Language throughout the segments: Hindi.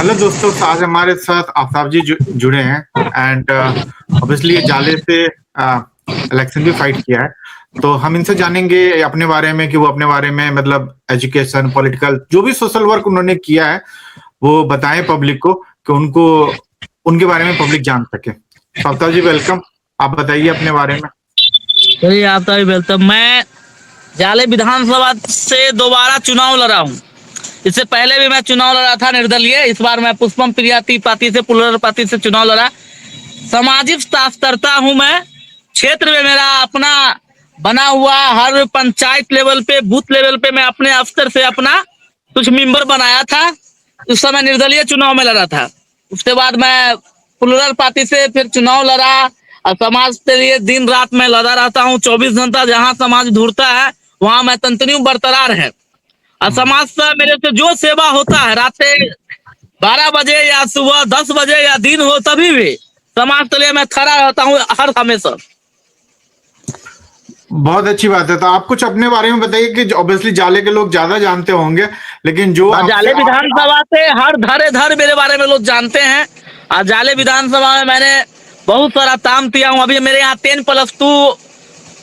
हेलो दोस्तों, तो आज हमारे साथ आफ्ताब जी जुड़े हैं एंड ऑब्वियसली ये जाले से इलेक्शन भी फाइट किया है। तो हम इनसे जानेंगे अपने बारे में कि वो अपने बारे में मतलब एजुकेशन, पॉलिटिकल जो भी सोशल वर्क उन्होंने किया है वो बताएं पब्लिक को कि उनको उनके बारे में पब्लिक जान सके। तो आफ्ताब जी वेलकम, आप बताइए अपने बारे में। चलिए आफ्ताब जी वेलकम। मैं जाले विधानसभा से दोबारा चुनाव लड़ा हूँ। इससे पहले भी मैं चुनाव लड़ा था निर्दलीय। इस बार मैं पुष्पम प्रियाती पार्टी से पुलर पार्टी से चुनाव लड़ा। सामाजिक साक्षरता हूँ मैं। क्षेत्र में मेरा अपना बना हुआ हर पंचायत लेवल पे, बूथ लेवल पे मैं अपने अफसर से अपना कुछ मेंबर बनाया था। उस समय निर्दलीय चुनाव में लड़ा था। उसके बाद मैं पुलर पार्टी से फिर चुनाव लड़ा और समाज के लिए दिन रात मैं लड़ा रहता हूँ। 24 घंटा जहाँ समाज ढूंढता है वहां मैं कंटिन्यू बरकरार है। और समाज से मेरे से जो सेवा होता है रात 12 बजे या सुबह 10 बजे या दिन हो तभी भी समाज के लिए मैं खड़ा रहता हूँ हर हमेशा। बहुत अच्छी बात है। तो आप कुछ अपने बारे में बताइए कि ऑब्वियसली जाले के लोग ज्यादा जानते होंगे, लेकिन जो जाले विधानसभा से हर धरे मेरे बारे में लोग जानते हैं। और जाले विधानसभा में मैंने बहुत सारा काम किया हूँ। अभी मेरे यहाँ 10+2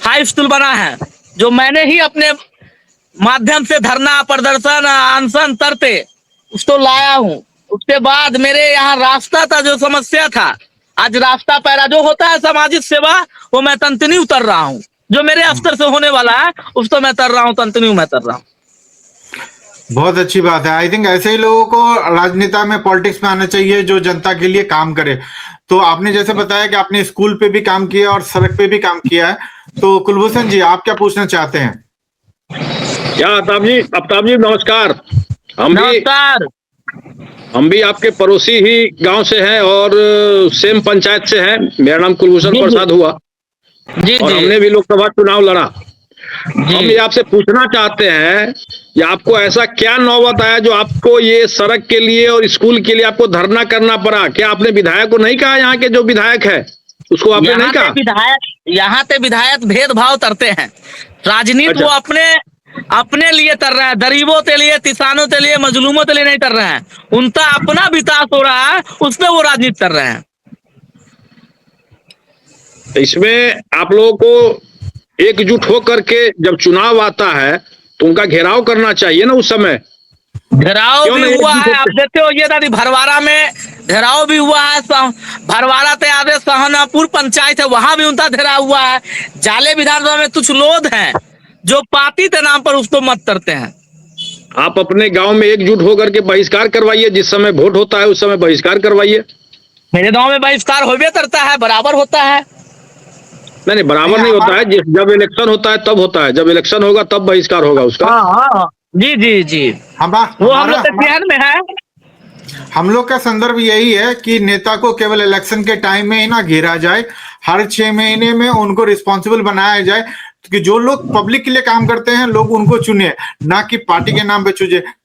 हाई स्कूल बना है जो मैंने ही अपने माध्यम से धरना प्रदर्शन अनशन करते उसको लाया हूँ। उसके बाद मेरे यहाँ रास्ता था, जो समस्या था, आज रास्ता पैरा जो होता है सामाजिक सेवा वो मैं कंटिन्यू उतर रहा हूँ। जो मेरे अफसर से होने वाला है उसको मैं कर रहा हूँ, कंटिन्यू मैं कर रहा हूँ। बहुत अच्छी बात है। आई थिंक ऐसे ही लोगों को राजनीति में, पॉलिटिक्स में आना चाहिए जो जनता के लिए काम करे। तो आपने जैसे बताया कि आपने स्कूल पे भी काम किया और सड़क पे भी काम किया है, तो कुलभूषण जी आप क्या पूछना चाहते हैं? क्या आफ्ताब जी नमस्कार। नमस्कार। हम भी आपके पड़ोसी ही गांव से हैं और सेम पंचायत से हैं। मेरा नाम कुलभूषण प्रसाद हुआ जी और जी हमने भी लोकसभा चुनाव लड़ा। जी। हम ये आपसे पूछना चाहते हैं कि आपको ऐसा क्या नौबत आया जो आपको ये सड़क के लिए और स्कूल के लिए आपको धरना करना पड़ा? क्या आपने विधायक को नहीं कहा? यहाँ के जो विधायक है उसको आपने नहीं कहा? यहाँ पे विधायक भेदभाव करते हैं। राजनीति वो अपने लिए कर रहा है, गरीबों के लिए, किसानों के लिए, मजलूमों के लिए नहीं कर रहे हैं। उनका अपना विकास हो रहा है, उसमें वो राजनीति कर रहे हैं। इसमें आप लोगों को एकजुट होकर के जब चुनाव आता है तो उनका घेराव करना चाहिए ना। उस समय घेराव भी हुआ है, आप देखते हो ये दादी भरवाड़ा में घेराव भी हुआ है। भरवाड़ा ते आगे सहनापुर पंचायत है, वहां भी उनका घेराव हुआ है। जाले विधानसभा में कुछ लोग हैं जो पार्टी के नाम पर उसको मत करते हैं। आप अपने गांव में एकजुट होकर के बहिष्कार करवाइए। जिस समय वोट होता है उस समय बहिष्कार करवाइए। मेरे गांव में बहिष्कार होबे करता है, बराबर होता है। नहीं, बराबर नहीं होता है। जब इलेक्शन होता है तब होता है, जब इलेक्शन होगा तब बहिष्कार होगा उसका। हाँ जी जी जी। वो हम लोग के ध्यान में है। हम लोग का संदर्भ यही है कि नेता को केवल इलेक्शन के टाइम में ही ना घेरा जाए, हर 6 महीने में उनको रिस्पॉन्सिबल बनाया जाए कि जो लोग पब्लिक के लिए काम करते हैं लोग उनको चुने, ना कि पार्टी के नाम पे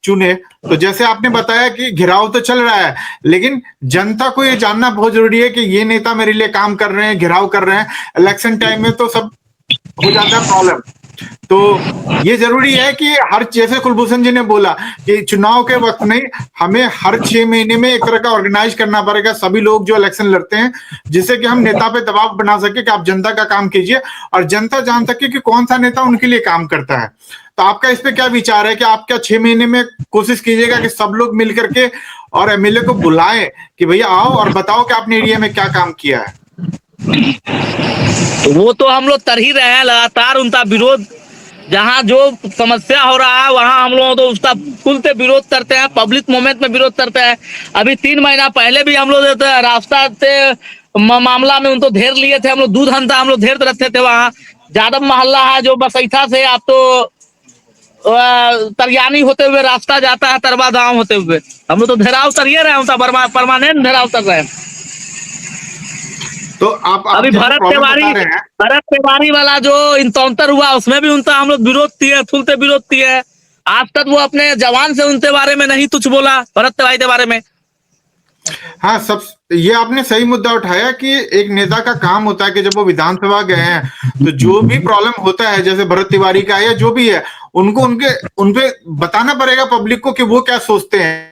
चुने। तो जैसे आपने बताया कि घेराव तो चल रहा है, लेकिन जनता को ये जानना बहुत जरूरी है कि ये नेता मेरे लिए काम कर रहे हैं, घेराव कर रहे हैं। इलेक्शन टाइम में तो सब हो जाता है प्रॉब्लम। तो ये जरूरी है कि हर, जैसे कुलभूषण जी ने बोला कि चुनाव के वक्त नहीं, हमें हर 6 महीने में एक तरह का ऑर्गेनाइज करना पड़ेगा सभी लोग जो इलेक्शन लड़ते हैं, जिससे कि हम नेता पे दबाव बना सके कि आप जनता का काम कीजिए और जनता जान सके कि कौन सा नेता उनके लिए काम करता है। तो आपका इस पे क्या विचार है कि आप क्या 6 महीने में कोशिश कीजिएगा कि सब लोग मिल करके और एमएलए को बुलाएं कि भैया आओ और बताओ कि आपने एरिया में क्या काम किया है? वो तो हम लोग कर ही रहे हैं लगातार। उनका विरोध जहाँ जो समस्या हो रहा है वहाँ हम लोग तो उसका खुल से विरोध करते हैं, पब्लिक मोमेंट में विरोध करते हैं। अभी 3 महीना पहले भी हम लोग रास्ता से मामला में उनको घेर लिए थे। हम लोग 2 घंटा हम लोग घेर रखे थे। वहाँ यादव मोहल्ला है जो बसैठा से आप तो तरियानी होते हुए रास्ता जाता है, तरवा गाँव होते हुए हम लोग तो घेराव करिए रहे हैं, परमानेंट घेराव कर रहे हैं। तो आप अभी भरत तिवारी वाला जो इनकाउंटर हुआ उसमें भी उनका हम लोग विरोध किए, फुलते विरोध किए। आज तक वो अपने जवान से उनके बारे में नहीं कुछ बोला, भरत तिवारी के बारे में। हाँ, सब ये आपने सही मुद्दा उठाया कि एक नेता का काम होता है कि जब वो विधानसभा गए हैं तो जो भी प्रॉब्लम होता है, जैसे भरत तिवारी का या जो भी है, उनको उनपे बताना पड़ेगा पब्लिक को कि वो क्या सोचते हैं।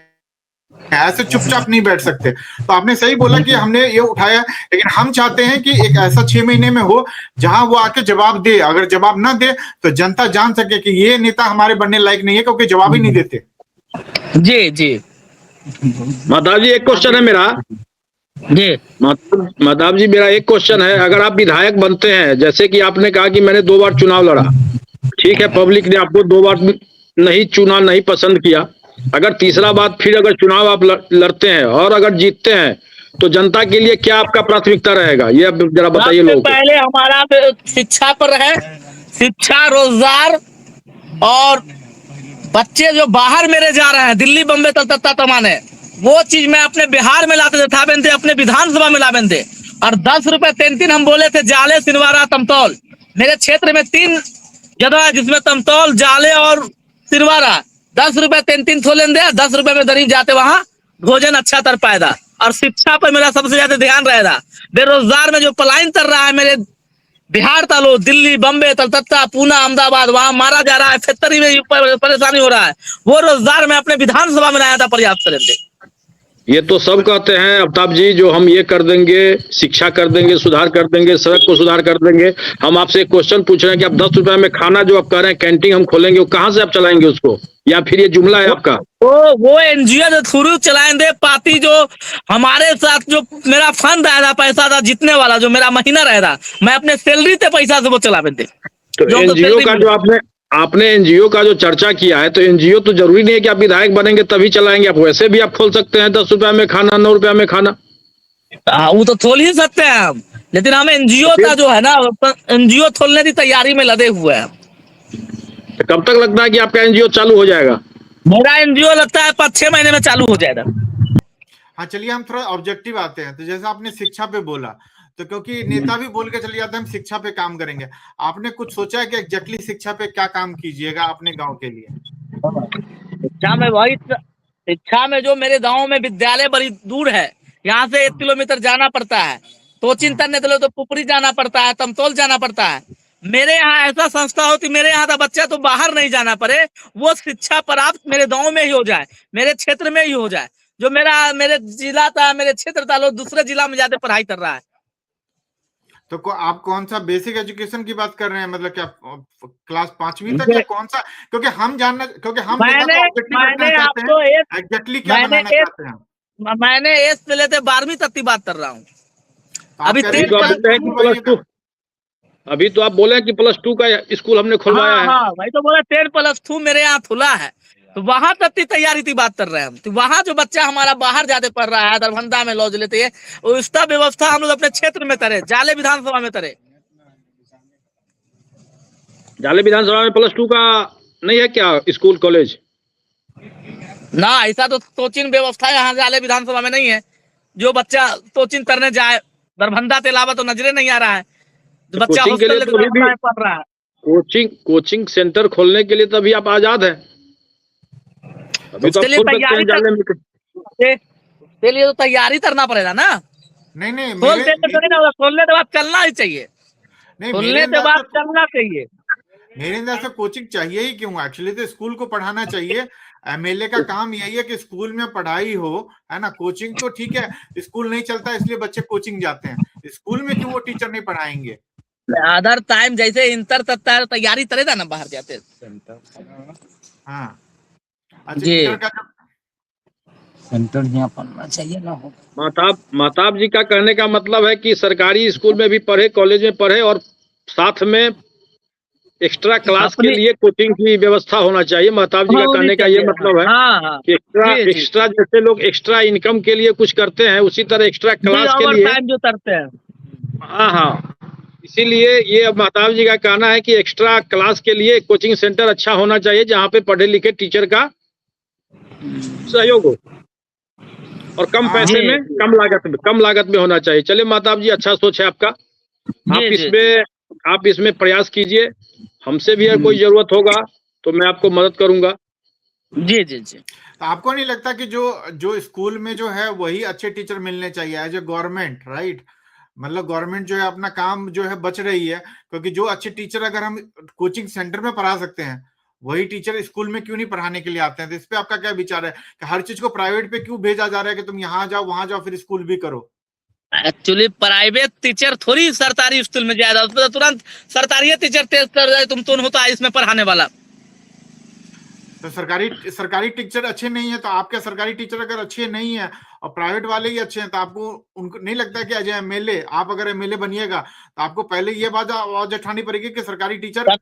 ऐसे चुपचाप नहीं बैठ सकते। तो आपने सही बोला कि हमने ये उठाया, लेकिन हम चाहते हैं कि एक ऐसा 6 महीने में हो जहां वो आके जवाब दे। अगर जवाब ना दे तो जनता जान सके कि ये नेता हमारे बनने लायक नहीं है, क्योंकि जवाब ही नहीं देते। जी जी महताब जी एक क्वेश्चन है मेरा। जी महताब जी मेरा एक क्वेश्चन है, अगर आप विधायक बनते हैं, जैसे कि आपने कहा कि मैंने 2 बार चुनाव लड़ा, ठीक है, पब्लिक ने आपको 2 बार नहीं चुना, नहीं पसंद किया, अगर तीसरा बार फिर अगर चुनाव आप लड़ते हैं और अगर जीतते हैं तो जनता के लिए क्या आपका प्राथमिकता रहेगा, ये अब जरा बताइए लोगों को। पहले हमारा शिक्षा पर है, शिक्षा, रोजगार, और बच्चे जो बाहर मेरे जा रहे हैं दिल्ली बम्बे कलकत्ता कमाने, वो चीज मैं अपने बिहार में लाते थे, था बनते अपने विधानसभा में ला बनते। और 10 रुपए 3 हम बोले थे, जाले, सिनवारा, तमतौल। मेरे क्षेत्र में 3 जगह है जिसमें तमतौल, जाले और सिनवारा 10 रुपए 3 थोलें दे, 10 रुपए में गरीब जाते वहां भोजन अच्छा तर पाएगा। और शिक्षा पर मेरा सबसे ज्यादा ध्यान रहेगा। बेरोजगार में जो पलायन कर रहा है मेरे बिहार तालो, दिल्ली, बम्बे, कलकत्ता, पूना, अहमदाबाद, वहां मारा जा रहा है, फैक्ट्री में परेशानी हो रहा है, वो रोजगार में अपने विधानसभा में लाया था पर्याप्त करेंगे। ये तो सब कहते हैं अमिताभ जी, जो हम ये कर देंगे, शिक्षा कर देंगे, सुधार कर देंगे, सड़क को सुधार कर देंगे। हम आपसे एक क्वेश्चन पूछ रहे हैं कि आप 10 रुपए में खाना जो आप कह रहे हैं कैंटीन हम खोलेंगे, वो कहाँ से आप चलाएंगे उसको, या फिर ये जुमला है आपका? वो एनजीओ जो थ्रू चलाएंगे, पार्टी जो हमारे साथ जो मेरा फंड आएगा, पैसा था जीतने वाला, जो मेरा महीना रहेगा, मैं अपने सैलरी से पैसा से वो चला देते। तो एनजीओ का जो आपने एनजीओ का जो चर्चा किया है, तो एनजीओ तो जरूरी नहीं है कि आप विधायक बनेंगे तभी चलाएंगे, आप वैसे भी आप खोल सकते हैं 10 रुपए में खाना, 9 रुपए में खाना। वो तो खोल ही सकते हैं हम, लेकिन हम एनजीओ का जो है ना, एनजीओ खोलने की तैयारी में लगे हुए हैं। तो कब तक लगता है कि आपका एनजीओ चालू हो जाएगा? मेरा एनजीओ लगता है 5-6 महीने में चालू हो जाएगा। हाँ, चलिए हम थोड़ा ऑब्जेक्टिव आते हैं। तो जैसे आपने शिक्षा पे बोला, तो क्योंकि नेता भी बोल के चले जाते हैं हम शिक्षा पे काम करेंगे, आपने कुछ सोचा है कि एग्जैक्टली शिक्षा पे क्या काम कीजिएगा अपने गांव के लिए? शिक्षा में जो मेरे गांव में विद्यालय बड़ी दूर है, यहाँ से 1 किलोमीटर जाना पड़ता है, कोचिंग करने के लिए तो पुपरी जाना पड़ता है, तमतौल जाना पड़ता है। मेरे यहाँ ऐसा संस्था होती, मेरे यहाँ का बच्चा तो बाहर नहीं जाना पड़े, वो शिक्षा प्राप्त मेरे गांव में ही हो जाए, मेरे क्षेत्र में ही हो जाए। जो मेरे जिला था, मेरे क्षेत्र था, लोग दूसरे जिला में जाते पढ़ाई कर रहा है। तो आप कौन सा बेसिक एजुकेशन की बात कर रहे हैं, मतलब क्या क्लास 5वीं तक, या कौन सा? क्योंकि हम जानना, क्योंकि हम एग्जैक्टली क्या बनाना चाहते हैं। मैंने 1 से लेते 12वीं तक की बात कर रहा हूँ। अभी तो आप बोले कि +2 का स्कूल हमने खुलवाया है। हाँ, भाई तो बोला 10+2 मेरे यहाँ खुला है, तो वहां तक की तैयारी की बात कर रहे हैं हम। तो वहां जो बच्चा हमारा बाहर जाते पढ़ रहा है, दरभंगा में लॉज लेते हैं, उसका व्यवस्था हम लोग अपने क्षेत्र में करे, जाले विधानसभा में करे। जाले विधानसभा में +2 का नहीं है क्या स्कूल कॉलेज? ना, ऐसा तो कोचिंग व्यवस्था यहाँ जाले विधानसभा में नहीं है। जो बच्चा कोचिंग करने जाए दरभंगा के अलावा तो नजरे नहीं आ रहा है। जो बच्चा हॉस्टल में पढ़ रहा है, कोचिंग सेंटर खोलने के लिए तो अभी आप आजाद हैं। अभी तो के लिए तो तैयारी करना पड़ेगा ना। नहीं, खोलने के बाद चलना ही चाहिए, खोलने के बाद चलना चाहिए। मेरे अंदर से कोचिंग चाहिए ही क्यों? एक्चुअली तो स्कूल को पढ़ाना चाहिए। एमएलए का काम यही है कि स्कूल में पढ़ाई हो, है ना। कोचिंग तो ठीक है, स्कूल नहीं चलता इसलिए बच्चे कोचिंग जाते हैं, स्कूल में क्यों वो टीचर नहीं पढ़ाएंगे? अदर टाइम जैसे इंटर तैयारी करेगा ना बाहर जाते। हाँ, अच्छा, सेंटर यहाँ पढ़ना चाहिए ना हो। महताब जी का कहने का मतलब है कि सरकारी स्कूल में भी पढ़े, कॉलेज में पढ़े, और साथ में एक्स्ट्रा क्लास के लिए कोचिंग की व्यवस्था होना चाहिए। महताब जी का कहने का ये मतलब है कि एक्स्ट्रा जैसे लोग एक्स्ट्रा इनकम के लिए कुछ करते हैं, उसी तरह एक्स्ट्रा क्लास के लिए जो करते हैं। हाँ, इसीलिए ये महताब जी का कहना है कि एक्स्ट्रा क्लास के लिए कोचिंग सेंटर अच्छा होना चाहिए, जहाँ पे पढ़े लिखे टीचर का सहयोग हो और कम पैसे में, कम लागत में होना चाहिए। चलिए महताब जी, अच्छा सोच है आपका। आप इसमें प्रयास कीजिए। हमसे भी अगर कोई जरूरत होगा तो मैं आपको मदद करूंगा। जी। तो आपको नहीं लगता कि जो स्कूल में जो है वही अच्छे टीचर मिलने चाहिए एज ए गवर्नमेंट, राइट? मतलब गवर्नमेंट जो है अपना काम जो है बच रही है, क्योंकि जो अच्छे टीचर अगर हम कोचिंग सेंटर में पढ़ा सकते हैं वही टीचर स्कूल में क्यों नहीं पढ़ाने के लिए आते हैं? तो इस पे आपका क्या विचार है कि हर चीज को प्राइवेट पे क्यों भेजा जा रहा है कि तुम यहाँ जाओ वहां जाओ फिर स्कूल भी करो? एक्चुअली प्राइवेट टीचर थोड़ी सरकारी स्कूल में जाएगा, उसमें तो तुरंत सरकारी टीचर टेस्ट कर जाए तुम तो होता है इसमें पढ़ाने वाला। तो सरकारी टीचर अच्छे नहीं है, तो आपके सरकारी टीचर अगर अच्छे नहीं है और प्राइवेट वाले ही अच्छे हैं, तो आपको उनको नहीं लगता कि एज एमएलए आप अगर एमएलए बनिएगा तो आपको पहले ये बात आवाज उठानी पड़ेगी कि सरकारी टीचर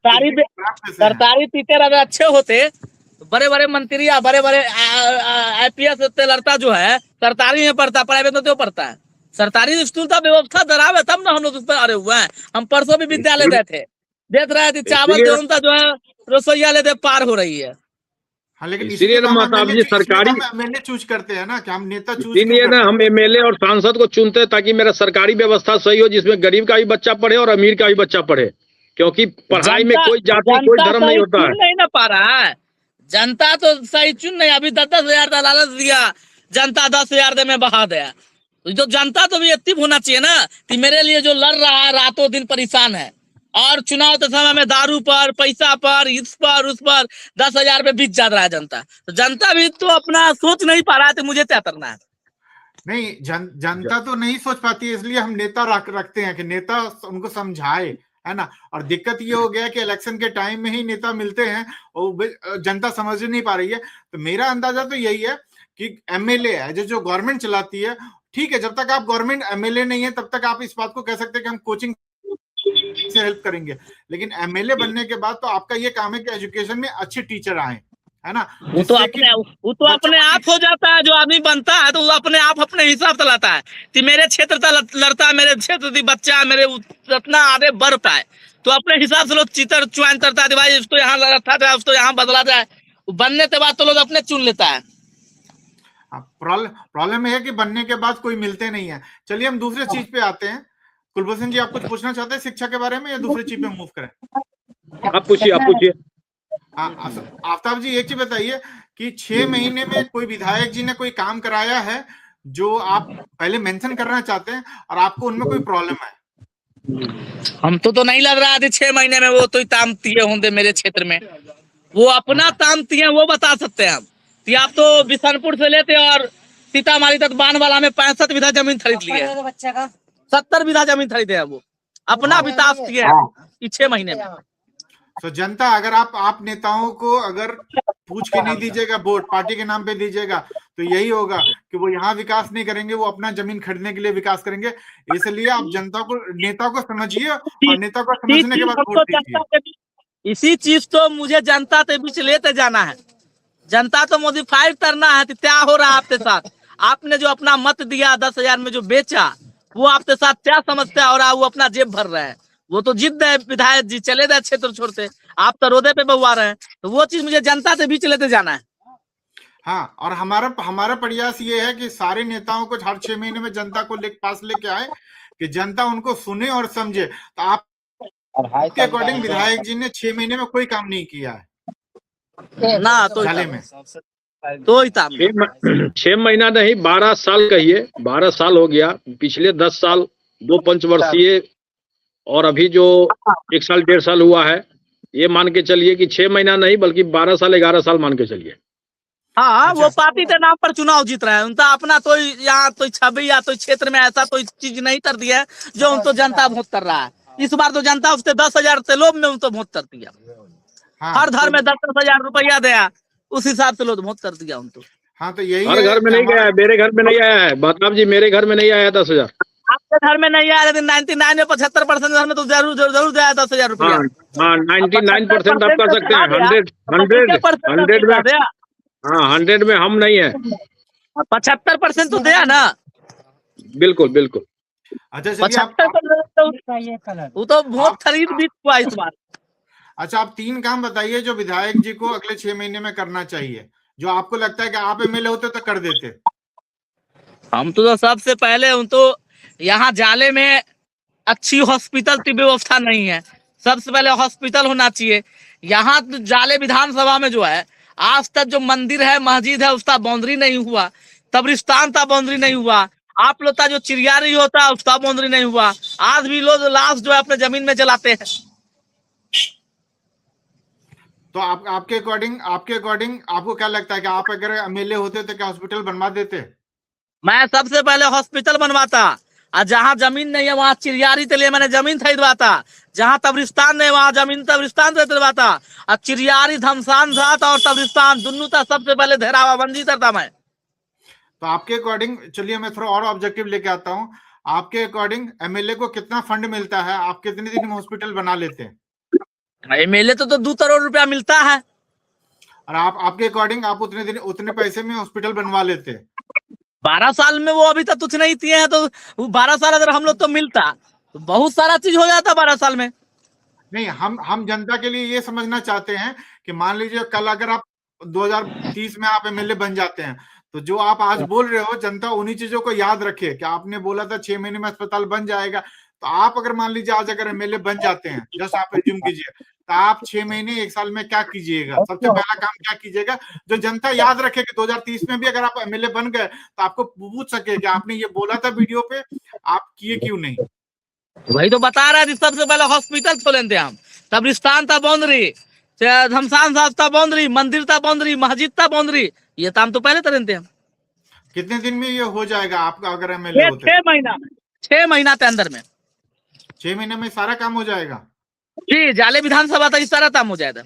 सरकारी टीचर अगर अच्छे होते तो बड़े बड़े मंत्री या बड़े बड़े आईपीएस लड़ता जो है सरकारी में पढ़ता, प्राइवेट में तो पढ़ता है। सरकारी स्कूल का व्यवस्था डरावे तब ना हम लोग उस पर अरे हुए हैं। हम परसों भी विद्यालय गए थे, देख रहे थे चावल गेहूं जो है रसोईया लेते पार हो रही है। हाँ, लेकिन इसीलिए ना महताब जी सरकारी एमएलए चूज करते हैं ना कि हम नेता चूज इसीलिए ना हम एमएलए और सांसद को चुनते हैं ताकि मेरा सरकारी व्यवस्था सही हो, जिसमें गरीब का भी बच्चा पढ़े और अमीर का भी बच्चा पढ़े, क्योंकि पढ़ाई में कोई जाति कोई धर्म नहीं होता है। नहीं ना पा रहा है जनता, तो सही चुन नहीं। अभी 10,000 का लालच दिया, जनता 10,000 दे में बहा दिया। तो जो जनता तो भी एक्टिव होना चाहिए ना कि मेरे लिए जो लड़ रहा है रातों दिन परेशान है, और चुनाव के समय में दारू पर, पैसा पर, इस पर उस पर 10,000 पे बीत जा रहा है जनता। तो जनता भी तो अपना सोच नहीं पा रहा है, तो मुझे क्या करना है? नहीं, जनता तो नहीं सोच पाती है, इसलिए हम नेता रखते हैं कि नेता उनको समझाए, है ना। और दिक्कत ये हो गया कि इलेक्शन के टाइम में ही नेता मिलते हैं और जनता समझ नहीं पा रही है। तो मेरा अंदाजा तो यही है कि एमएलए है जो गवर्नमेंट चलाती है, ठीक है, जब तक आप गवर्नमेंट एमएलए नहीं है तब तक आप इस बात को कह सकते हैं कि हम कोचिंग से हेल्प करेंगे, लेकिन एमएलए बनने के बाद तो आपका ये काम है कि एजुकेशन में अच्छे टीचर आए, है ना। वो तो अपने आप हो जाता है। जो आदमी बनता है तो वो अपने आप अपने हिसाब से लाता है कि मेरे क्षेत्र तक लड़ता है, मेरे क्षेत्र की बच्चा मेरे उतना आगे बढ़ पाए, तो अपने हिसाब से लोग चित्र चुनाव करता है, भाई उसको यहाँ रखा जाए, उसको यहाँ बदला जाए। बनने के बाद तो लोग अपने चुन लेता है। प्रॉब्लम है कि बनने के बाद कोई मिलते नहीं है। चलिए हम दूसरे चीज पे आते हैं। कुलभूषण जी, आप कुछ पूछना चाहते हैं शिक्षा के बारे में या दूसरी चीज पे मूव करें? आप पूछिए। आफ्ताब जी, एक चीज बताइए कि 6 महीने में कोई विधायक जी ने कोई काम कराया है जो आप पहले मेंशन करना चाहते हैं और आपको उनमें कोई प्रॉब्लम है? हम तो नहीं लग रहा है 6 महीने में वो तो ताम तिये होंगे मेरे क्षेत्र में। वो अपना ताम तिये वो बता सकते हैं हम कि आप तो बिशनपुर से लेते और सीतामढ़ी तक बान वाला में 65 बीघा जमीन खरीद लिए, 70 बीघा जमीन खरीदे है। वो अपना विकास किया है 6 महीने में। तो जनता, अगर आप नेताओं को अगर पूछ के नहीं दीजिएगा, वोट पार्टी के नाम पे दीजिएगा, तो यही होगा कि वो यहाँ विकास नहीं करेंगे, वो अपना जमीन खरीदने के लिए विकास करेंगे। इसलिए आप जनता को, नेता को समझिए और नेता को समझने के बाद वोट दीजिए। इसी चीज तो मुझे जनता के बीच लेते जाना है। जनता तो मॉडिफाइड करना है। क्या हो रहा है आपके साथ? आपने जो अपना मत दिया 10,000 में जो बेचा, वो आपके साथ क्या समस्या हो रहा है? वो अपना जेब भर रहे हैं। वो तो जिद है विधायक जी चले गए क्षेत्र छोड़ते, आप तो रोदे पे बहुआ रहे हैं। तो वो चीज मुझे जनता से बीच लेते जाना है। हाँ, और हमारा प्रयास ये है कि सारे नेताओं को हर 6 महीने में जनता को पास लेके आए कि जनता उनको सुने और समझे। तो आप के अकॉर्डिंग विधायक जी ने 6 महीने में कोई काम नहीं किया है ना, तो झाले में तो 6 महीना नहीं, 12 साल कहिए, 12 साल हो गया। पिछले 10 साल 2 पंचवर्षीय और अभी जो 1 साल 1.5 साल हुआ है, ये मान के चलिए कि 6 महीना नहीं बल्कि 12 साल 11 साल मान के चलिए। हाँ, वो पार्टी के नाम पर चुनाव जीत रहे हैं। उनका अपना तो यहाँ तो छवि या तो क्षेत्र में ऐसा कोई चीज नहीं कर दिया है जो उनको जनता वोट कर रहा है। इस बार तो जनता उसके 10,000 से लोग में उनको वोट कर दिया। हर घर में 10,000 रुपया दिया, उस हिसाब से लोग वोट कर दिया उनको। हाँ, तो यही हर घर में नहीं गया है, मेरे घर में नहीं आया है। बताब जी, मेरे घर में नहीं आया 10,000। आपके घर में नहीं आया, लेकिन 99 में 75% घर में तो जरूर जाया 10,000 रुपया। हाँ, 99% आप कर सकते हैं। 100 में, हाँ 100 में हम नहीं है। 75% तो दिया ना। बिल्कुल बिल्कुल। अच्छा, 75% वो तो वोट खरीद भी हुआ इस बार। अच्छा, आप 3 काम बताइए जो विधायक जी को अगले 6 महीने में करना चाहिए, जो आपको लगता है कि आप एमएलए होते तो कर देते। हम तो सबसे पहले तो यहाँ जाले में अच्छी हॉस्पिटल की व्यवस्था नहीं है। सबसे पहले हॉस्पिटल होना चाहिए। यहाँ जाले विधानसभा में जो है आज तक जो मंदिर है, मस्जिद है, उसका बाउंड्री नहीं हुआ। कब्रिस्तान का बाउंड्री नहीं हुआ। आप लोग का जो चिड़ियारी होता है उसका बाउंड्री नहीं हुआ। आज भी लोग लाश जो है अपने जमीन में जलाते हैं। तो आपके अकॉर्डिंग आपको क्या लगता है कि आप अगर एमएलए होते तो क्या हॉस्पिटल बनवा देते? मैं सबसे पहले हॉस्पिटल बनवाता, और जहाँ जमीन नहीं है वहाँ चिड़ियारी के लिए मैंने जमीन खरीदवाता, जहाँ तब्रिस्तान नहीं वहाँ जमीन तब्रिस्तान से दिलवाता, और चिड़ियारी धमसान था और तब्रिस्तान दोनों था, सबसे पहले घेरावाबंदी करता मैं। तो आपके अकॉर्डिंग, चलिए मैं थोड़ा और ऑब्जेक्टिव लेके आता हूँ, आपके अकॉर्डिंग एमएलए को कितना फंड मिलता है? आप कितने दिन में हॉस्पिटल बना लेते हैं? एमएलए तो 2 करोड़ रुपया मिलता है, और आपके अकॉर्डिंग आप उतने पैसे में हॉस्पिटल बनवा लेते हैं? 12 साल में वो अभी तक कुछ नहीं किए हैं, तो 12 साल अगर हम लोग तो मिलता तो बहुत सारा चीज हो जाता 12 साल में। नहीं, हम जनता के लिए ये समझना चाहते हैं कि मान लीजिए कल अगर आप 2030 में आप एमएलए बन जाते हैं, तो जो आप आज बोल रहे हो जनता उन्हीं चीजों को याद रखे कि आपने बोला था 6 महीने में अस्पताल बन जाएगा। तो आप अगर मान लीजिए आज अगर एमएलए बन जाते हैं, जस्ट आप एज्यूम कीजिए, तो आप 6 महीने 1 साल में क्या कीजिएगा? सबसे पहला काम क्या कीजिएगा जो जनता याद रखे कि 2030 में भी अगर आप एमएलए बन गए तो आपको पूछ सके कि आपने ये बोला था वीडियो पे, आप किए क्यों नहीं? वही तो बता रहा है, सबसे पहले हॉस्पिटल खोले थे हम, तब्रिस्तान था बाउंड्री, धमसान साहब था बाउंड्री, मंदिर था बाउंड्री, मस्जिद था बाउंड्री, ये काम तो पहले करें थे हम। कितने दिन में ये हो जाएगा आपका अगर एमएलए होते? 6 महीना, 6 महीना के अंदर में, 6 महीने में सारा काम हो जाएगा? जी जाले विधानसभा था, इस सारा काम हो जाएगा।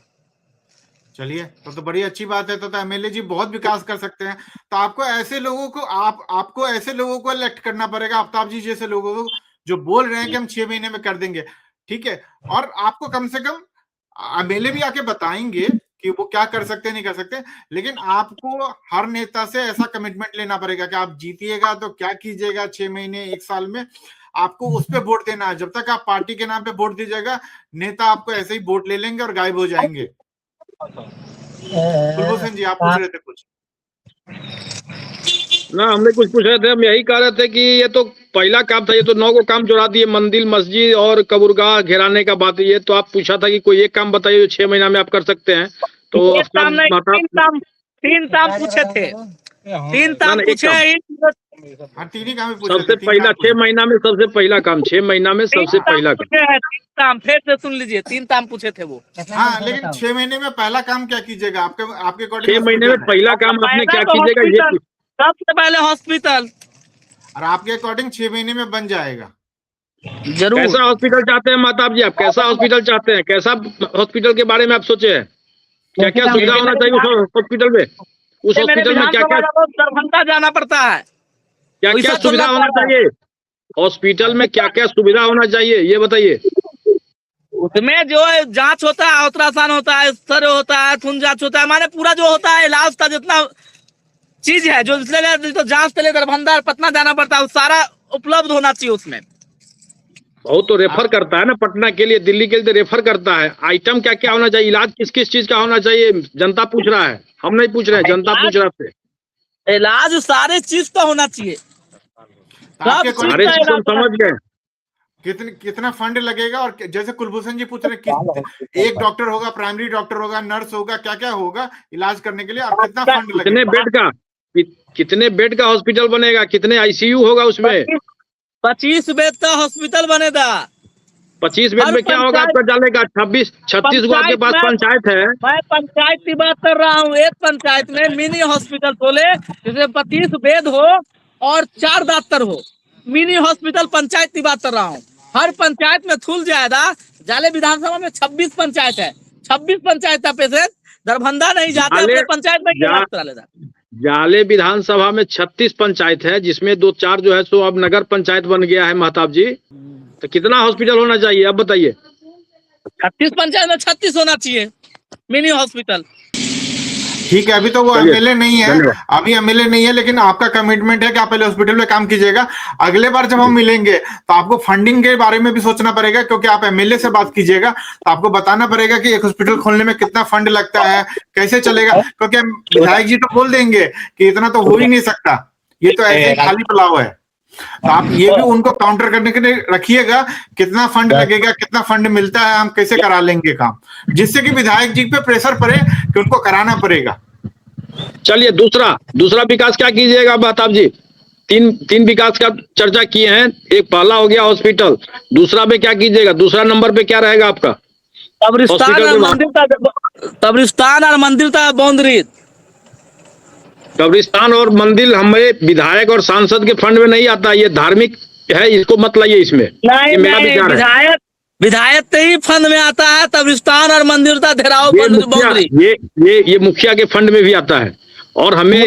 चलिए तो बड़ी अच्छी बात है। तो एमएलए जी बहुत विकास कर सकते हैं। तो आपको ऐसे लोगों को आपको ऐसे लोगों को इलेक्ट करना पड़ेगा, आफ्ताब जी जैसे लोगों को, जो बोल रहे हैं कि हम 6 महीने में कर देंगे, ठीक है। और आपको कम से कम एमएलए भी आके बताएंगे कि वो क्या कर सकते हैं नहीं कर सकते, लेकिन आपको हर नेता से ऐसा कमिटमेंट लेना पड़ेगा कि आप जीतिएगा तो क्या कीजिएगा 6 महीने 1 साल में, आपको उस पर वोट देना है। जब तक आप पार्टी के नाम पे वोट दीजिएगा, नेता आपको ऐसे ही वोट ले लेंगे और गायब हो जाएंगे। कुलभूषण जी आप पूछ रहे थे कुछ? ना हमने कुछ पूछ रहे थे, हम यही कह रहे थे कि ये तो पहला काम था, ये तो 9 को काम जोड़ा दिए, मंदिर मस्जिद और कब्रगाह घेराने का बात। ये तो आप पूछा था कि कोई एक काम बताइए जो 6 महीना में आप कर सकते हैं, तो तीन काम पूछे थे, 3 काम पूछे। हाँ, 3 ही काम पूछे। सबसे पहला 6 महीना में सबसे पहला काम, 6 महीना में सबसे पहला काम, फिर से सुन लीजिए, 3 काम पूछे थे वो। हाँ, लेकिन 6 महीने में पहला काम क्या कीजिएगा? आपके 6 महीने में पहला काम आपने क्या कीजिएगा ये? सबसे पहले हॉस्पिटल। और आपके अकॉर्डिंग 6 महीने में बन जाएगा? जरूर। कैसा हॉस्पिटल चाहते हैं महताब जी? आप कैसा हॉस्पिटल चाहते हैं? कैसा हॉस्पिटल के बारे में आप सोचे हैं? क्या क्या सुविधा होना चाहिए उस हॉस्पिटल में? उस हॉस्पिटल में क्या क्या दरभंगा जाना पड़ता है, क्या क्या सुविधा होना चाहिए? हॉस्पिटल में क्या क्या सुविधा होना चाहिए ये बताइए। उसमें जो है जांच होता है, अल्ट्रासाउंड होता है, सर होता है, खून जांच होता है, माने पूरा जो होता है इलाज का जितना चीज है, जो तो जांच के लिए दरभंगा पटना जाना पड़ता है, सारा उपलब्ध होना चाहिए उसमें। बहुत तो रेफर करता है ना पटना के लिए, दिल्ली के लिए रेफर करता है। आइटम क्या क्या होना चाहिए? इलाज किस किस चीज का होना चाहिए? जनता पूछ रहा है, हम नहीं पूछ रहे हैं, जनता पूछ रहा है। इलाज सारे चीज का होना चाहिए, सारे चीज हम समझ गए। कितना फंड लगेगा? और जैसे कुलभूषण जी पूछ रहे हैं, एक डॉक्टर होगा, प्राइमरी डॉक्टर होगा, नर्स होगा, क्या क्या होगा इलाज करने के लिए, और कितना फंड लगेगा? कितने बेड का हॉस्पिटल बनेगा? कितने आईसीयू होगा उसमें? 25 बेड का हॉस्पिटल बनेगा। 25 बेड में क्या होगा आपका डालेगा? 36 गो आपके पास पंचायत है। मैं पंचायत की बात कर रहा हूँ। एक पंचायत में मिनी हॉस्पिटल खोले जिसमें 25 बेड हो और 4 डॉक्टर हो, मिनी हॉस्पिटल पंचायत की बात कर रहा हूँ। हर पंचायत में खुल जाएगा। जाले विधानसभा में 26 पंचायत है, 26 पंचायत का पेशेंट दरभंगा नहीं जाते, अपने पंचायत में इलाज करा लेता। जाले विधानसभा में 36 पंचायत है, जिसमें 2-4 जो है सो अब नगर पंचायत बन गया है महताब जी। तो कितना हॉस्पिटल होना चाहिए अब बताइए? 36 पंचायत में 36 होना चाहिए मिनी हॉस्पिटल। ठीक है, अभी तो वो एमएलए नहीं है, अभी एमएलए नहीं है, लेकिन आपका कमिटमेंट है कि आप पहले हॉस्पिटल में काम कीजिएगा। अगले बार जब हम मिलेंगे तो आपको फंडिंग के बारे में भी सोचना पड़ेगा, क्योंकि आप एमएलए से बात कीजिएगा तो आपको बताना पड़ेगा कि एक हॉस्पिटल खोलने में कितना फंड लगता है, कैसे चलेगा। क्योंकि विधायक जी तो बोल देंगे कि इतना तो हो ही नहीं सकता, ये तो ऐसे ही खाली पुलाव है। तो आप ये भी उनको काउंटर करने के लिए रखिएगा, कितना फंड लगेगा, कितना फंड मिलता है, हम कैसे करा लेंगे काम, जिससे कि विधायक जी पे प्रेशर पड़े कि उनको कराना पड़ेगा। चलिए दूसरा विकास क्या कीजिएगा महताब जी? तीन विकास का चर्चा किए हैं। एक पहला हो गया हॉस्पिटल, दूसरा में क्या कीजिएगा? दूसरा नंबर पे क्या रहेगा आपका? कब्रिस्तान और मंदिर था, कब्रिस्तान और मंदिर था बाउंड्री। कब्रिस्तान और मंदिर हमें विधायक और सांसद के फंड में नहीं आता, ये धार्मिक है, इसको मत लाइए इसमें। नहीं ये मेरा नहीं, विचार है। विधायक विधायक के ही फंड में आता है कब्रिस्तान और मंदिर था घेराव ये मुखिया बाउंड्री। ये मुखिया के फंड में भी आता है। और हमें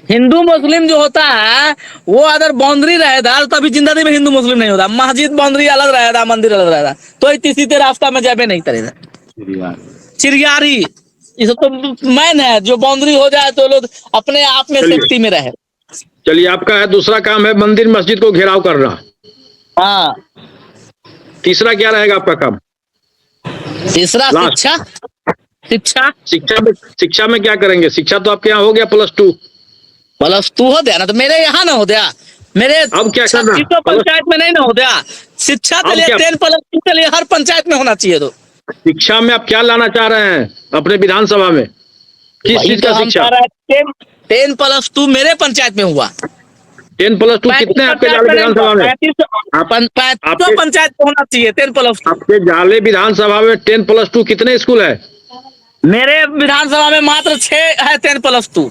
हिंदू मुस्लिम जो होता है वो अगर बाउंड्री रहेगा तभी जिंदगी में हिंदू मुस्लिम नहीं होता। मस्जिद बाउंड्री अलग रहेगा, मंदिर अलग रहेगा, तो तीसरी रास्ता में जाबे नहीं करेगा। चिड़ियारी ये सब तो मैन है, जो बाउंड्री हो जाए तो लोग अपने आप में सेफ्टी में रहे। चलिए, आपका है दूसरा काम है मंदिर मस्जिद को घेराव करना। हाँ, तीसरा क्या रहेगा आपका काम? तीसरा शिक्षा। शिक्षा शिक्षा में क्या करेंगे? शिक्षा तो आपके यहाँ हो गया +2 हो गया ना, तो मेरे यहाँ ना हो गया, मेरे अब क्या करना? पंचायत में नहीं ना हो गया। शिक्षा के लिए 10+2 के लिए हर पंचायत में होना चाहिए। तो शिक्षा में आप क्या लाना चाह रहे हैं अपने विधानसभा में? किस चीज का शिक्षा? 10+2 मेरे पंचायत में हुआ। 10+2 कितने आपके जाले विधानसभा में? 35 पंचायत में होना चाहिए 10+2। आपके जाले विधानसभा में 10+2 कितने स्कूल है? मेरे विधानसभा में मात्र 6 है 10+2।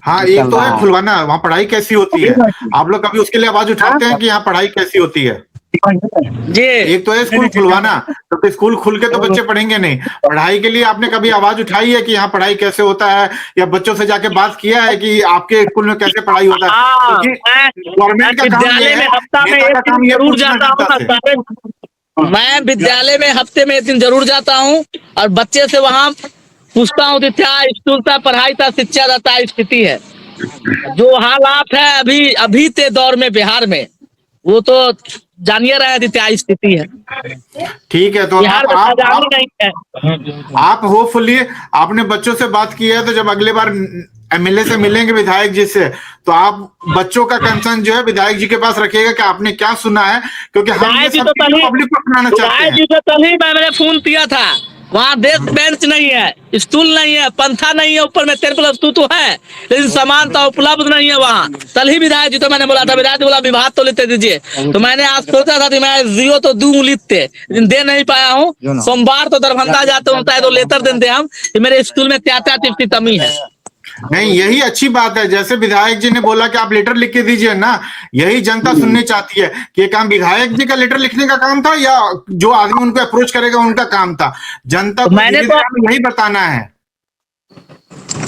हाँ, एक तो है खुलवाना, वहाँ पढ़ाई कैसी होती है, आप लोग कभी उसके लिए आवाज उठाते हैं कि यहाँ पढ़ाई कैसी होती है? जी, एक तो है स्कूल खुलवाना, तो स्कूल खुल के तो बच्चे पढ़ेंगे नहीं। पढ़ाई के लिए आपने कभी आवाज उठाई है कि यहाँ पढ़ाई कैसे होता है, या बच्चों से जाके बात किया है कि आपके स्कूल में कैसे पढ़ाई होता है? क्योंकि गवर्नमेंट का काम ये है, नेता का काम ये पूछना जनता से। मैं विद्यालय में हफ्ते में 1 दिन जरूर जाता हूँ और बच्चे से वहाँ पूछता हूँ कि क्या स्कूल था, पढ़ाई था, शिक्षा रहता है, स्थिति है। जो हालात है अभी के दौर में बिहार में, वो तो जानिए रहे थे क्या स्थिति है। ठीक है, तो आप होपफुली आपने बच्चों से बात की है, तो जब अगले बार एमएलए से मिलेंगे, विधायक जी से, तो आप बच्चों का कंसर्न जो है विधायक जी के पास रखिएगा कि आपने क्या सुना है, क्योंकि हम ये सब पब्लिक को सुनाना चाहते हैं। जी तो तभी मैंने फोन किया था, वहाँ डेस्क बेंच नहीं है, स्टूल नहीं है, पंखा नहीं है, ऊपर में 10+2 तो है लेकिन सामान तो उपलब्ध नहीं है वहाँ। कल ही विधायक जी तो मैंने बोला था, विधायक जी बोला विभाग तो लेते दीजिए, तो मैंने आज सोचा था कि मैं 0 तो दूं लेते, लेकिन दे नहीं पाया हूँ। सोमवार तो दरभंगा जाते होता है तो लेटर देते हम कि मेरे स्कूल में क्या क्या कमी है। नहीं, यही अच्छी बात है। जैसे विधायक जी ने बोला कि आप लेटर लिख के दीजिए ना, यही जनता सुननी चाहती है कि ये काम विधायक जी का लेटर लिखने का काम था या जो आदमी उनको अप्रोच करेगा उनका काम था। जनता को यही बताना है।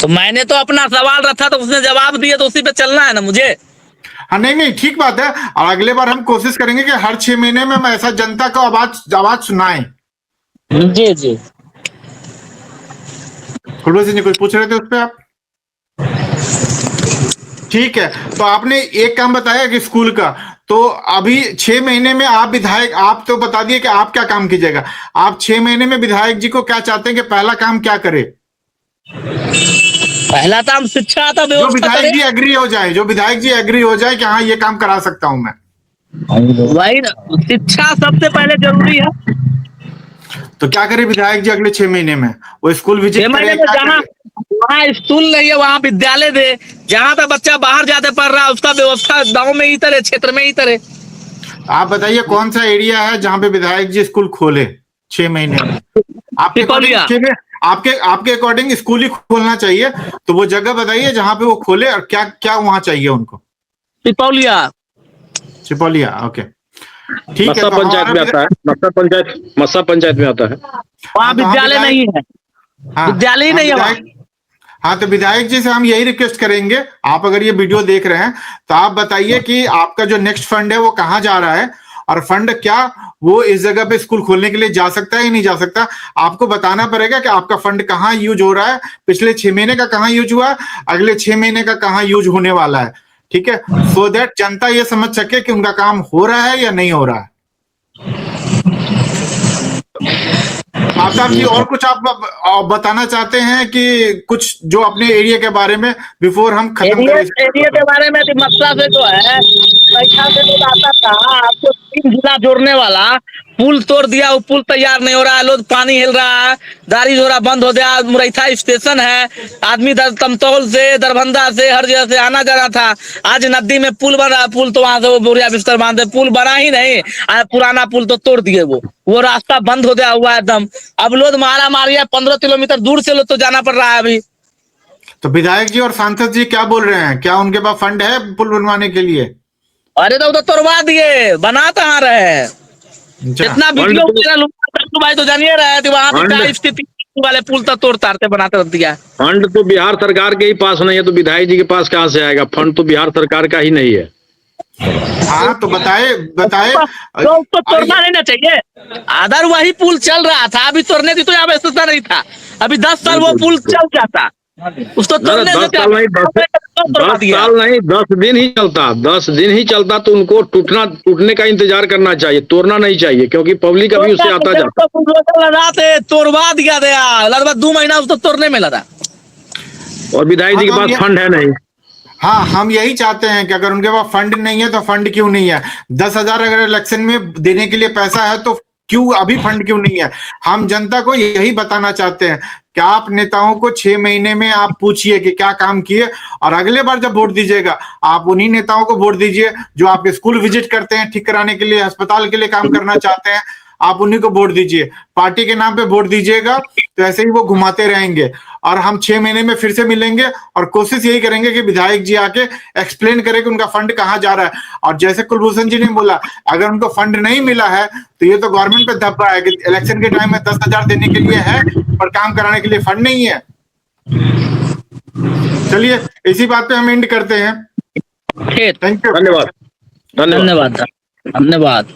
तो मैंने तो अपना सवाल रखा तो उसने जवाब दिया, तो उसी पे चलना है ना मुझे। हाँ, नहीं ठीक बात है। और अगले बार हम कोशिश करेंगे कि हर 6 महीने में हम ऐसा जनता को आवाज सुनाएं। जी जी, सिंह जी कुछ पूछ रहे थे उस पर आप? ठीक है, तो आपने एक काम बताया कि स्कूल का, तो अभी 6 महीने में आप विधायक, आप तो बता दिए कि आप क्या काम कीजिएगा। आप 6 महीने में विधायक जी को क्या चाहते हैं कि पहला काम क्या करे? पहला काम शिक्षा था, जो विधायक जी एग्री हो जाए, कि हाँ ये काम करा सकता हूं मैं, वही ना, शिक्षा सबसे पहले जरूरी है। तो क्या करे विधायक जी अगले 6 महीने में? वो स्कूल विजिट करे, वहाँ स्कूल नहीं है वहाँ विद्यालय दे, जहाँ पे बच्चा बाहर जाते पढ़ रहा है उसका व्यवस्था गांव में ही करे, क्षेत्र में ही करे। आप बताइए कौन सा एरिया है जहाँ पे विधायक जी स्कूल खोले 6 महीने में? आपके अकॉर्डिंग स्कूल ही खोलना चाहिए, तो वो जगह बताइए जहाँ पे वो खोले और क्या क्या वहाँ चाहिए उनको। चिपौलिया, ओके ठीक है। पंचायत में आता है, मस्सा पंचायत में आता है, वहाँ विद्यालय नहीं है। विद्यालय नहीं है। हाँ, तो विधायक जी से हम यही रिक्वेस्ट करेंगे, आप अगर ये वीडियो देख रहे हैं तो आप बताइए कि आपका जो नेक्स्ट फंड है वो कहाँ जा रहा है, और फंड क्या वो इस जगह पे स्कूल खोलने के लिए जा सकता है या नहीं जा सकता। आपको बताना पड़ेगा कि आपका फंड कहाँ यूज हो रहा है, पिछले 6 महीने का कहाँ यूज हुआ, अगले 6 महीने का कहाँ यूज होने वाला है। ठीक है, सो दैट जनता ये समझ सके कि उनका काम हो रहा है या नहीं हो रहा है। आफ्ताब जी, और कुछ आप बताना चाहते हैं कि कुछ जो अपने एरिया के बारे में बिफोर हम खत्म करें? एरिया के बारे में मसला से तो है, पैसा से तो आता था आपको 3 जिला जोड़ने वाला, पुल तोड़ दिया, वो पुल तैयार नहीं हो रहा है, लोग पानी हिल रहा है, गाड़ी घोड़ा बंद हो गया। मुरैठा स्टेशन है, आदमी तमतौल से, दरभंगा से, हर जगह से आना जाना था। आज नदी में पुल बना, पुल तो वहां से वो बोरिया बिस्तर बांधे, पुल बना ही नहीं, आज पुराना पुल तो तोड़ दिए, वो रास्ता बंद हो गया हुआ एकदम। अब लोग मारा मारिया 15 किलोमीटर दूर से लोग तो जाना पड़ रहा है अभी। तो विधायक जी और सांसद जी क्या बोल रहे हैं? क्या उनके पास फंड है पुल बनवाने के लिए? अरे तो उधर तोड़वा दिए, बना कहाँ रहे हैं? अच्छा। जितना वीडियो भाई तो जानिए रहे थे, वहां पे क्या स्थिति वाले पुल तो तोड़ तारते बनाते रख दिया। फंड तो बिहार सरकार के ही पास नहीं है, तो विधायक जी के पास कहाँ से आएगा? फंड तो बिहार सरकार का ही नहीं है। हाँ तो बताए तो उसको तोड़ना नहीं ना चाहिए। अदर वही पुल चल रहा था, अभी तोड़ने की तो आवश्यकता नहीं था। अभी 10 साल वो पुल चल जाता, उसको तोड़ने 10 साल नहीं, 10 दिन ही चलता, 10 दिन ही चलता, तो उनको टूटने का इंतजार करना चाहिए, तोड़ना नहीं चाहिए, क्योंकि पब्लिक अभी उससे आता जाता। लगाते तोड़वा दिया गया, लगभग 2 महीना उसको तोड़ने में लगा। और विधायक जी के पास फंड है नहीं। हाँ, हम यही चाहते हैं कि अगर उनके पास फंड नहीं है तो फंड क्यों नहीं है? 10,000 अगर इलेक्शन में देने के लिए पैसा है तो क्यों अभी फंड क्यों नहीं है? हम जनता को यही बताना चाहते हैं कि आप नेताओं को 6 महीने में आप पूछिए कि क्या काम किए, और अगले बार जब वोट दीजिएगा आप उन्हीं नेताओं को वोट दीजिए जो आपके स्कूल विजिट करते हैं, ठीक कराने के लिए, अस्पताल के लिए काम करना चाहते हैं, आप उन्हीं को वोट दीजिए। पार्टी के नाम पे वोट दीजिएगा तो ऐसे ही वो घुमाते रहेंगे। और हम 6 महीने में फिर से मिलेंगे और कोशिश यही करेंगे कि विधायक जी आके एक्सप्लेन करें कि उनका फंड कहाँ जा रहा है। और जैसे कुलभूषण जी ने बोला, अगर उनको फंड नहीं मिला है तो ये तो गवर्नमेंट पे धब्बा है कि इलेक्शन के टाइम में 10,000 देने के लिए है पर काम कराने के लिए फंड नहीं है। चलिए इसी बात पे हम एंड करते हैं। ठीक, थैंक यू। धन्यवाद। धन्यवाद, धन्यवाद।